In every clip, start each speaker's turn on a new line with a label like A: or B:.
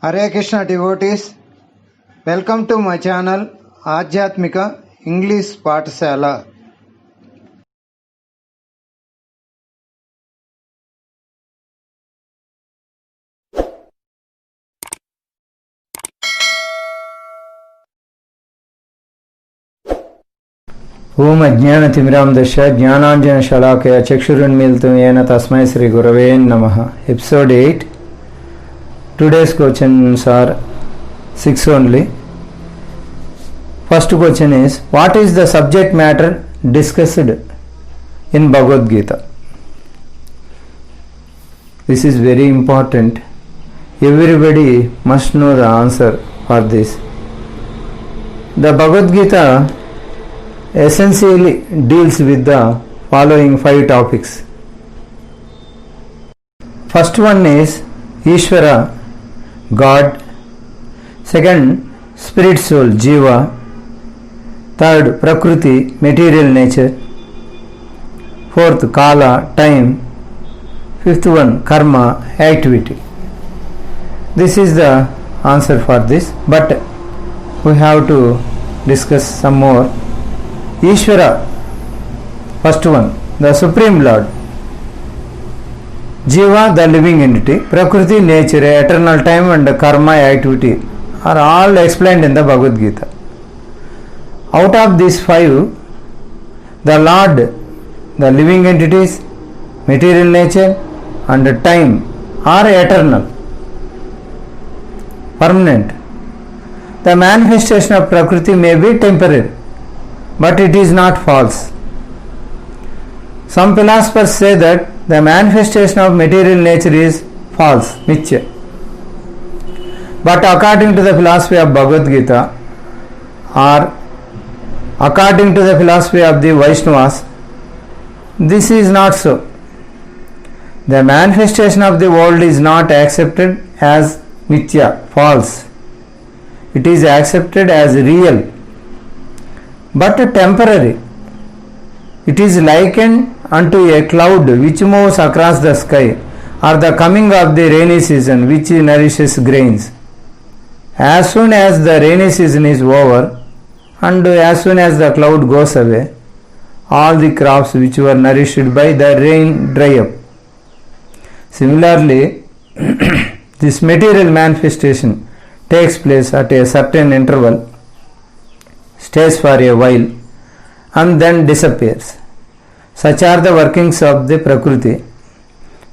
A: Hare Krishna devotees, welcome to my channel Adhyatmika English Pathshala.
B: ओम अज्ञानतिमिरान्धस्य ज्ञानाञ्जनशलाकया चक्षुरुन्मीलितं येन तस्मै श्रीगुरवे नमः. Episode 8. Today's questions are 6 only. First question is, what is the subject matter discussed in Bhagavad Gita? This is very important. Everybody must know the answer for this. The Bhagavad Gita essentially deals with the following 5 topics. First one is Ishvara, God. Second, spirit soul, Jiva. Third, Prakriti, material nature. Fourth, Kala, time. Fifth one, Karma, activity. This is the answer for this, but we have to discuss some more. Ishvara, first one, the Supreme Lord. Jiva, the living entity. Prakriti, nature, eternal time, and karma, activity are all explained in the Bhagavad Gita. Out of these 5, the Lord, the living entities, material nature, and time are eternal, permanent. The manifestation of Prakriti may be temporary, but it is not false. Some philosophers say that the manifestation of material nature is false, mithya. But according to the philosophy of Bhagavad Gita, or according to the philosophy of the Vaishnavas, this is not so. The manifestation of the world is not accepted as mithya, false. It is accepted as real, but temporary. It is likened unto a cloud which moves across the sky, or the coming of the rainy season which nourishes grains. As soon as the rainy season is over, and as soon as the cloud goes away, all the crops which were nourished by the rain dry up. Similarly, this material manifestation takes place at a certain interval, stays for a while, and then disappears. Such are the workings of the Prakriti.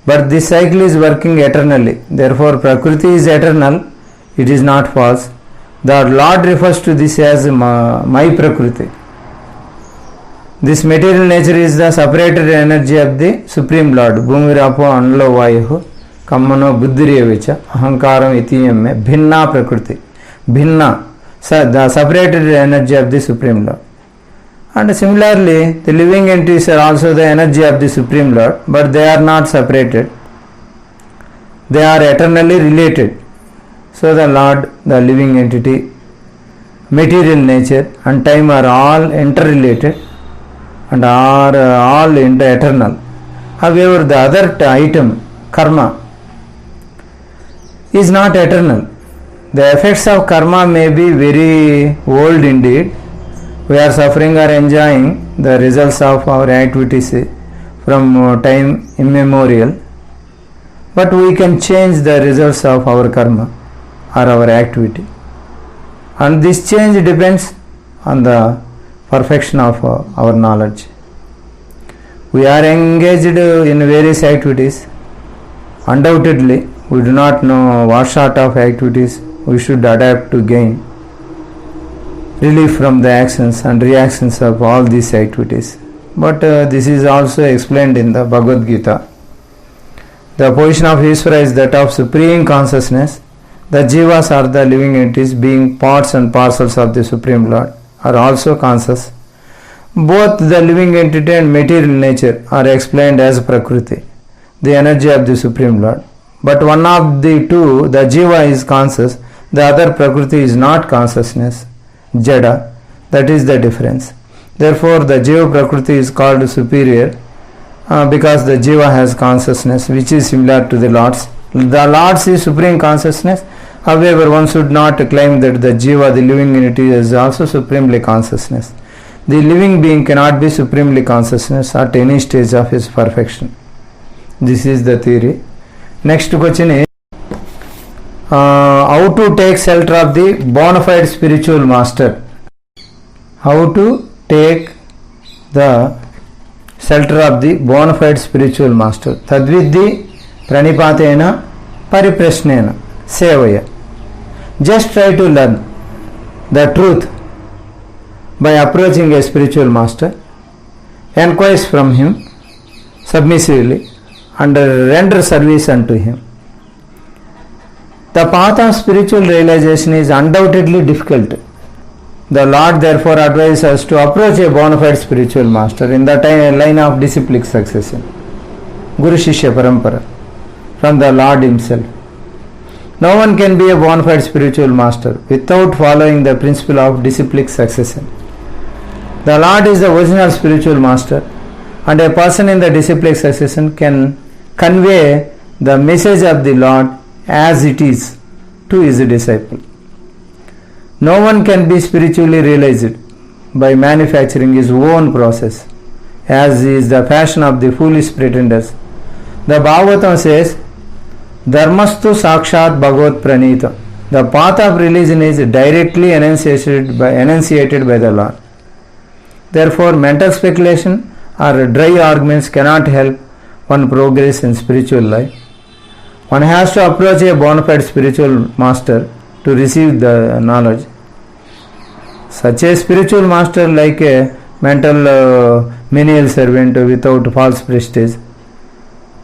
B: But this cycle is working eternally. Therefore, Prakriti is eternal. It is not false. The Lord refers to this as my Prakriti. This material nature is the separated energy of the Supreme Lord. Bhumirapo anlo vayuhu kammano buddhirevicha ahankaram itiyame bhinna Prakriti. Bhinna, the separated energy of the Supreme Lord. And similarly, the living entities are also the energy of the Supreme Lord, but they are not separated. They are eternally related. So the Lord, the living entity, material nature, and time are all interrelated and are all eternal. However, the other item, karma, is not eternal. The effects of karma may be very old indeed. We are suffering or enjoying the results of our activities from time immemorial, but we can change the results of our karma or our activity, and this change depends on the perfection of our knowledge. We are engaged in various activities. Undoubtedly, we do not know what sort of activities we should adapt to gain relief from the actions and reactions of all these activities. But this is also explained in the Bhagavad Gita. The position of Ishvara is that of supreme consciousness. The Jivas are the living entities, being parts and parcels of the Supreme Lord, are also conscious. Both the living entity and material nature are explained as Prakriti, the energy of the Supreme Lord. But one of the two, the Jiva, is conscious, the other Prakriti is not consciousness, Jada. That is the difference. Therefore, the Jiva Prakriti is called superior because the Jiva has consciousness which is similar to the Lord's. The Lord's is supreme consciousness However, one should not claim that the jiva, the living entity, is also supremely consciousness. The living being cannot be supremely consciousness at any stage of his perfection. This is the theory. Next question is how to take shelter of the bona fide spiritual master. How to take the shelter of the bona fide spiritual master. Tadvidhi pranipatena pariprasnena sevaya. Just try to learn the truth by approaching a spiritual master, enquires from him submissively, and render service unto him. The path of spiritual realization is undoubtedly difficult. The Lord therefore advises us to approach a bona fide spiritual master in the line of disciplic succession, Guru Shishya Parampara, from the Lord himself. No one can be a bona fide spiritual master without following the principle of disciplic succession. The Lord is the original spiritual master, and a person in the disciplic succession can convey the message of the Lord as it is to his disciple. No one can be spiritually realized by manufacturing his own process, as is the fashion of the foolish pretenders. The Bhagavatam says, Dharmastu Sakshat Bhagavat Pranita. The path of religion is directly enunciated by the Lord. Therefore, mental speculation or dry arguments cannot help one progress in spiritual life. One has to approach a bona fide spiritual master to receive the knowledge. Such a spiritual master, like a mental menial servant without false prestige.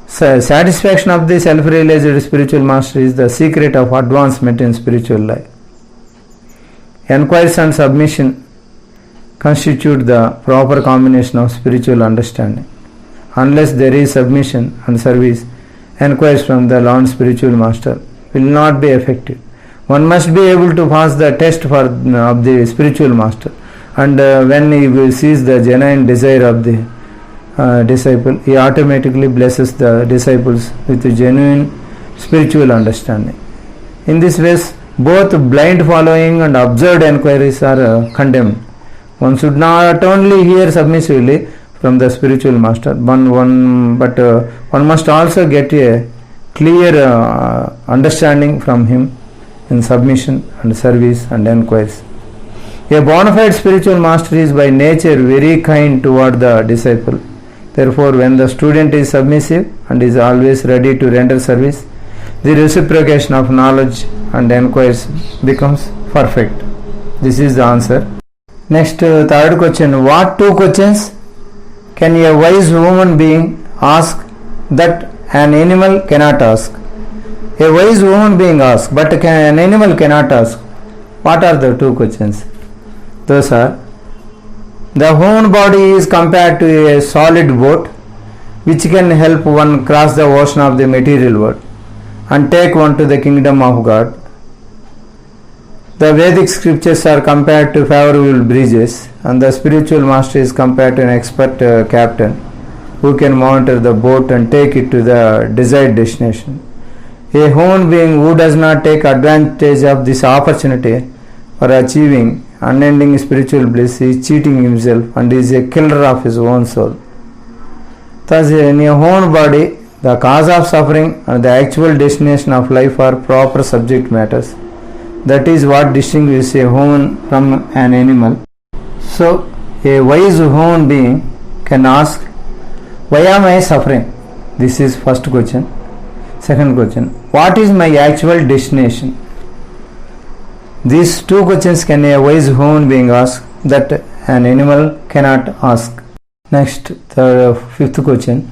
B: Satisfaction of the self-realized spiritual master is the secret of advancement in spiritual life. Enquiries and submission constitute the proper combination of spiritual understanding. Unless there is submission and service, enquiries from the learned spiritual master will not be effective. One must be able to pass the test of the spiritual master, and when he sees the genuine desire of the disciple, he automatically blesses the disciples with genuine spiritual understanding. In this way, both blind following and observed enquiries are condemned. One should not only hear submissively from the spiritual master, but one must also get a clear understanding from him in submission and service and enquiries. A bona fide spiritual master is by nature very kind toward the disciple. Therefore, when the student is submissive and is always ready to render service, the reciprocation of knowledge and enquiries becomes perfect. This is the answer. Next, third question. What two questions can a wise human being ask that an animal cannot ask? A wise human being asks, but an animal cannot ask. What are the two questions? Those are: the human body is compared to a solid boat which can help one cross the ocean of the material world and take one to the kingdom of God. The Vedic scriptures are compared to favorable breezes, and the spiritual master is compared to an expert captain who can monitor the boat and take it to the desired destination. A human being who does not take advantage of this opportunity for achieving unending spiritual bliss is cheating himself and is a killer of his own soul. Thus, in a human body, the cause of suffering and the actual destination of life are proper subject matters. That is what distinguishes a human from an animal. So, a wise human being can ask, why am I suffering? This is first question. Second question, what is my actual destination? These two questions can a wise human being ask that an animal cannot ask. Next, the fifth question,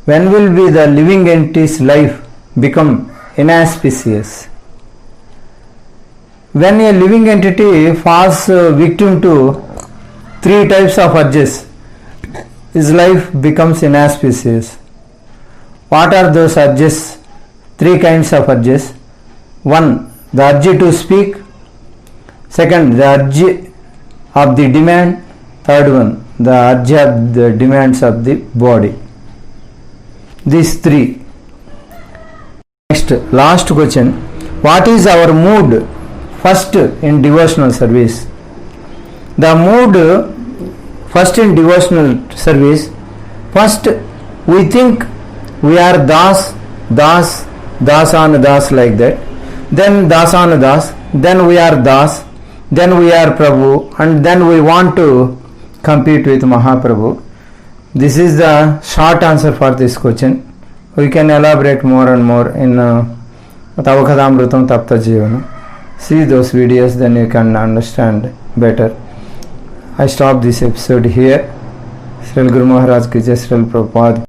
B: when will be the living entity's life become inauspicious? When a living entity falls victim to three types of urges, his life becomes inauspicious. What are those urges? Three kinds of urges. One, the urge to speak. Second, the urge of the demand. Third one, the urge of the demands of the body. These three. Next, last question. what is our mood first in devotional service? The mood first in devotional service, first we think we are das, dasan like that, then dasan das, then we are das, then we are Prabhu, and then we want to compete with Mahaprabhu. This is the short answer for this question. We can elaborate more and more in Tavakadamrutam Tapta Jivana. See those videos, then you can understand better. I stop this episode here. Srila Guru Maharaj ki jai, Srila Prabhupada